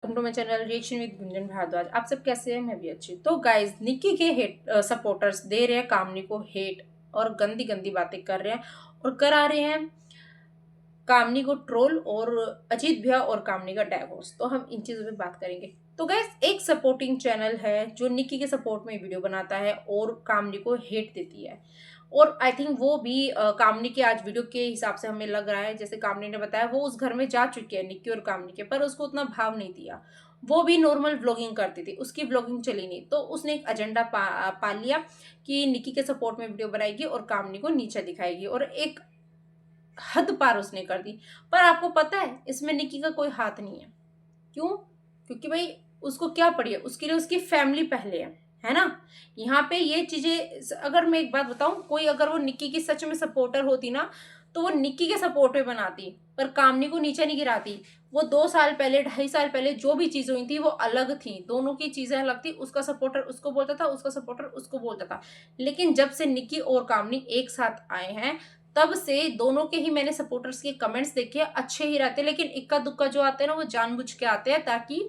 Welcome to my channel reaction with Gunjan Bhardwaj. आप सब कैसे हैं? मैं भी अच्छी। तो गाइस, निक्की के हेट सपोर्टर्स दे रहे हैं कामनी को हेट और गंदी गंदी बातें कर रहे हैं और करा रहे हैं कामनी को ट्रोल और अजीत भैया और कामनी का डाइवोर्स। तो हम इन चीजों पे बात करेंगे। तो गाइस, एक सपोर्टिंग चैनल है जो निक्की के सपोर्ट में वीडियो बनाता है और कामनी को हेट देती है। और आई थिंक वो भी कामनी के आज वीडियो के हिसाब से हमें लग रहा है, जैसे कामनी ने बताया वो उस घर में जा चुकी है निक्की और कामनी के, पर उसको उतना भाव नहीं दिया। वो भी नॉर्मल व्लॉगिंग करती थी, उसकी व्लॉगिंग चली नहीं, तो उसने एक एजेंडा पाल लिया कि निक्की के सपोर्ट में वीडियो बनाएगी और कामनी को नीचे दिखाएगी, और एक हद पार उसने कर दी। पर आपको पता है इसमें निक्की का कोई हाथ नहीं है। क्यों? क्योंकि भाई उसको क्या पड़ी है, उसके लिए उसकी फैमिली पहले है ना। यहाँ पे ये चीजें, अगर मैं एक बात बताऊं, कोई अगर वो निक्की की सच में सपोर्टर होती ना, तो वो निक्की के सपोर्ट में बनाती, पर कामनी को नीचे नहीं गिराती। वो 2 साल पहले 2.5 साल पहले जो भी चीजें हुई थी वो अलग थी, दोनों की चीजें अलग थी। उसका सपोर्टर उसको बोलता था, उसका सपोर्टर उसको बोलता था। लेकिन जब से निक्की और कामनी एक साथ आए हैं, तब से दोनों के ही मैंने सपोर्टर्स के कमेंट्स देखे, अच्छे ही रहते, लेकिन इक्का दुक्का जो आते हैं ना वो जानबूझ के आते हैं ताकि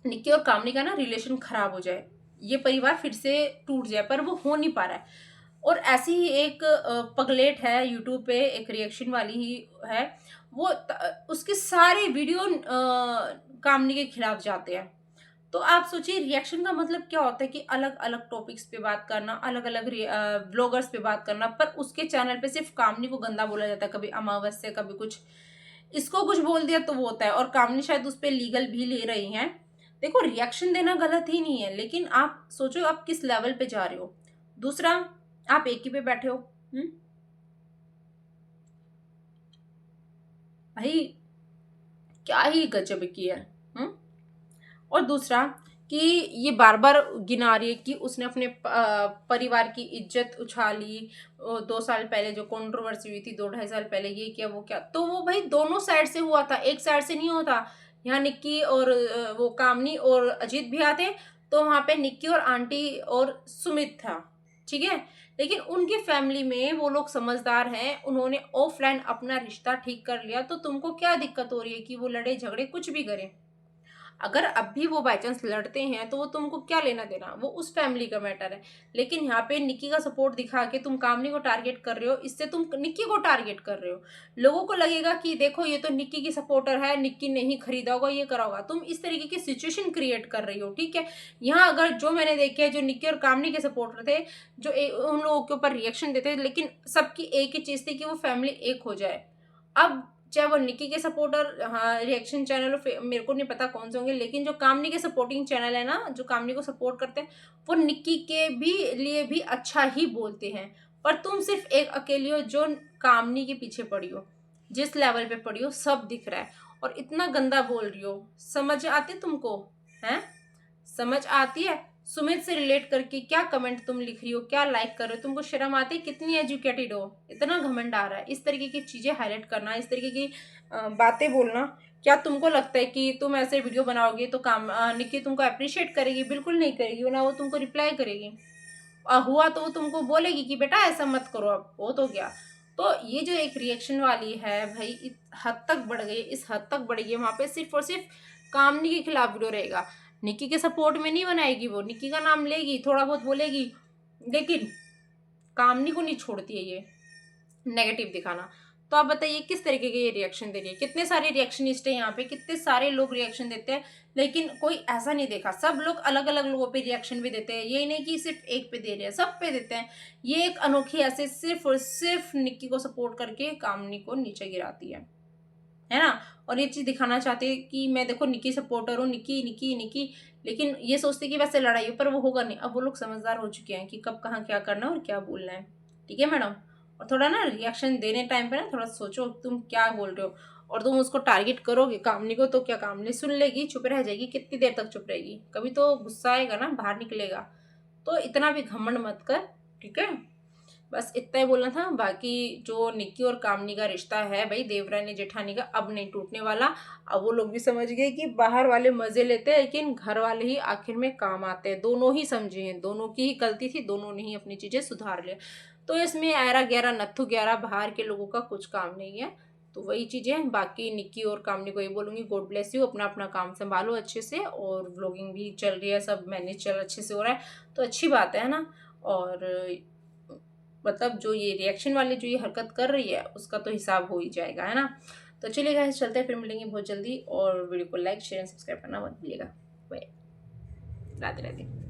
निक्की और कामनी का ना रिलेशन खराब हो जाए, ये परिवार फिर से टूट जाए, पर वो हो नहीं पा रहा है। और ऐसी ही एक पगलेट है यूट्यूब पे, एक रिएक्शन वाली ही है, वो उसके सारे वीडियो कामनी के खिलाफ जाते हैं। तो आप सोचिए रिएक्शन का मतलब क्या होता है कि अलग अलग टॉपिक्स पे बात करना, अलग अलग ब्लॉगर्स पे बात करना, पर उसके चैनल पे सिर्फ कामनी को गंदा बोला जाता है, कभी अमावस्या कभी कुछ, इसको कुछ बोल दिया तो वो होता है। और कामनी शायद उस पर लीगल भी ले रही हैं। देखो, रिएक्शन देना गलत ही नहीं है, लेकिन आप सोचो आप किस लेवल पे जा रहे हो। दूसरा, आप एक ही पे बैठे हो। हम्म, भाई क्या ही गजब की है। हम्म। और दूसरा कि ये बार बार गिना रही है कि उसने अपने परिवार की इज्जत उछाली। 2 साल पहले जो कंट्रोवर्सी हुई थी, 2-2.5 साल पहले, ये क्या वो क्या, तो वो भाई दोनों साइड से हुआ था, एक साइड से नहीं होता। यहाँ निक्की और वो कामनी और अजीत भी आते, तो वहां पे निक्की और आंटी और सुमित था, ठीक है। लेकिन उनकी फैमिली में वो लोग समझदार हैं, उन्होंने ऑफलाइन अपना रिश्ता ठीक कर लिया, तो तुमको क्या दिक्कत हो रही है कि वो लड़े झगड़े कुछ भी करें। अगर अब भी वो बाई चांस लड़ते हैं तो वो तुमको क्या लेना देना, वो उस फैमिली का मैटर है। लेकिन यहाँ पे निक्की का सपोर्ट दिखा के तुम कामनी को टारगेट कर रहे हो, इससे तुम निक्की को टारगेट कर रहे हो। लोगों को लगेगा कि देखो ये तो निक्की की सपोर्टर है, निक्की ने ही खरीदा होगा, ये करा होगा। तुम इस तरीके की सिचुएशन क्रिएट कर रही हो, ठीक है। यहाँ अगर जो मैंने देखे है, जो निक्की और कामनी के सपोर्टर थे, जो उन लोगों के ऊपर रिएक्शन देते थे, लेकिन सबकी एक ही चीज थी कि वो फैमिली एक हो जाए। अब चाहे वो निक्की के सपोर्टर, हाँ, रिएक्शन चैनल मेरे को नहीं पता कौन से होंगे, लेकिन जो कामनी के सपोर्टिंग चैनल है ना, जो कामनी को सपोर्ट करते हैं, वो निक्की के भी लिए भी अच्छा ही बोलते हैं। पर तुम सिर्फ एक अकेली हो जो कामनी के पीछे पड़ी हो, जिस लेवल पे पड़ी हो सब दिख रहा है, और इतना गंदा बोल रही हो। समझ आती तुमको? हैं? समझ आती है? सुमित से रिलेट करके क्या कमेंट तुम लिख रही हो, क्या लाइक कर रहे हो, तुमको शर्म आती है? कितनी एजुकेटेड हो, इतना घमंड आ रहा है इस तरीके की चीजें हाईलाइट करना, इस तरीके की बातें बोलना। क्या तुमको लगता है कि तुम ऐसे वीडियो बनाओगे तो निक्की तुमको अप्रिशिएट करेगी? बिल्कुल नहीं करेगी ना, वो तुमको रिप्लाई करेगी। हुआ तो वो तुमको बोलेगी कि बेटा ऐसा मत करो, अब हो तो गया। तो ये जो एक रिएक्शन वाली है भाई, हद तक बढ़ गई, इस हद तक बढ़ गई, वहां पे सिर्फ और सिर्फ कामनी के खिलाफ वीडियो रहेगा। निक्की के सपोर्ट में नहीं बनाएगी, वो निक्की का नाम लेगी, थोड़ा बहुत बोलेगी, लेकिन कामनी को नहीं छोड़ती है ये नेगेटिव दिखाना। तो आप बताइए किस तरीके के ये रिएक्शन दे रही है? कितने सारे रिएक्शनिस्ट है यहाँ पे, कितने सारे लोग रिएक्शन देते हैं, लेकिन कोई ऐसा नहीं देखा, सब लोग अलग अलग लोगों पे रिएक्शन भी देते हैं, ये नहीं कि सिर्फ एक पे दे रहे हैं, सब पे देते हैं। ये एक अनोखी ऐसे सिर्फ और सिर्फ निक्की को सपोर्ट करके कामनी को नीचे गिराती है ना। और ये चीज दिखाना चाहते हैं कि मैं देखो निक्की सपोर्टर हूँ, निक्की निक्की निक्की, लेकिन ये सोचते कि वैसे लड़ाई हो, पर वो होगा नहीं। अब वो लोग समझदार हो चुके हैं कि कब कहाँ क्या करना है और क्या बोलना है, ठीक है मैडम। और थोड़ा ना रिएक्शन देने टाइम पे ना थोड़ा सोचो तुम क्या बोल रहे हो। और तुम उसको टारगेट करोगे कामनी को, तो क्या कामनी सुन लेगी? चुप रह जाएगी? कितनी देर तक चुप रहेगी? कभी तो गुस्सा आएगा ना, बाहर निकलेगा। तो इतना भी घमंड मत कर, ठीक है। बस इतना ही बोलना था। बाकी जो निक्की और कामनी का रिश्ता है भाई, देवरानी जेठानी का, अब नहीं टूटने वाला। अब वो लोग भी समझ गए कि बाहर वाले मजे लेते हैं, लेकिन घर वाले ही आखिर में काम आते हैं। दोनों ही समझे हैं, दोनों की ही गलती थी, दोनों ने ही अपनी चीजें सुधार लिया। तो इसमें ऐरा गैरा नत्थु ग्यारह बाहर के लोगों का कुछ काम नहीं है। तो वही चीज़ें, बाकी निक्की और कामनी को ये बोलूँगी, गॉड ब्लेस यू, अपना अपना काम संभालो अच्छे से, और व्लॉगिंग भी चल रही है, सब मैनेज चल अच्छे से हो रहा है, तो अच्छी बात है ना। और मतलब जो ये रिएक्शन वाली जो ये हरकत कर रही है उसका तो हिसाब हो ही जाएगा, है ना। तो चलिए गाइस, चलते हैं, फिर मिलेंगे बहुत जल्दी, और वीडियो को लाइक शेयर एंड सब्सक्राइब करना मत भूलिएगा। बाय, राधे राधे।